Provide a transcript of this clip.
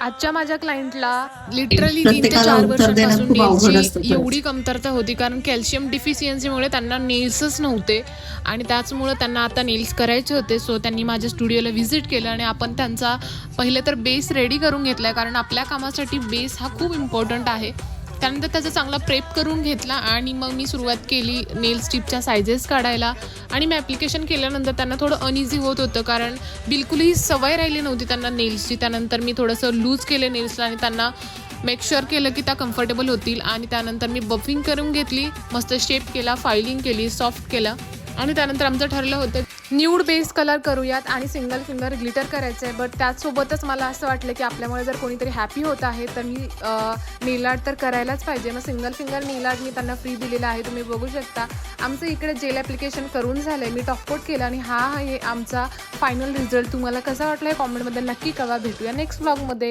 आजच्या माझ्या क्लायंटला लिटरली 3 ते प्रत्येकाला 4 उत्तर देणं वर्षांपासून खूप अवघड नेल्सची असतं खरंच. एवढी कमतरता होती, कारण कॅल्शियम डिफिशियन्सीमुळे त्यांना नेल्सच नव्हते आणि त्याचमुळं त्यांना आता नेल्स करायचे होते. सो त्यांनी माझ्या स्टुडिओला व्हिजिट केलं आणि आपण त्यांचा पहिले तर बेस रेडी करून घेतला आहे, कारण आपल्या कामासाठी बेस हा खूप इम्पॉर्टंट आहे. त्यानंतर त्याचा चांगला प्रेप करून घेतला आणि मग मी सुरुवात केली नेल स्टिपच्या सायझेस काढायला. आणि मी ॲप्लिकेशन केल्यानंतर त्यांना थोडं अनइझी होत होतं, कारण बिलकुलही सवय राहिली नव्हती त्यांना नेल्सची. त्यानंतर मी थोडंसं लूज केले नेल्सला आणि त्यांना मेक शुअर केलं की त्या कम्फर्टेबल होतील. आणि त्यानंतर मी बफिंग करून घेतली, मस्त शेप केला, फायलिंग केली, सॉफ्ट केलं आणि त्यानंतर आमचं ठरलं होतं न्यूड बेस कलर करूयात आणि सिंगल फिंगर ग्लिटर करायचं आहे. बट त्याचसोबतच मला असं वाटलं की आपल्यामुळे जर कोणीतरी हॅपी होत आहे तर मी नेल आर्ट तर करायलाच पाहिजे. मग सिंगल फिंगर नेल आर्ट मी त्यांना फ्री दिलेला आहे, तुम्ही बघू शकता. आमचं इकडे जेल ॲप्लिकेशन करून झालं आहे, मी टॉपकोट केलं आणि हा आहे आमचा फायनल रिझल्ट. तुम्हाला कसा वाटला आहे कॉमेंटमध्ये नक्की कळवा. भेटूया नेक्स्ट व्लॉगमध्ये.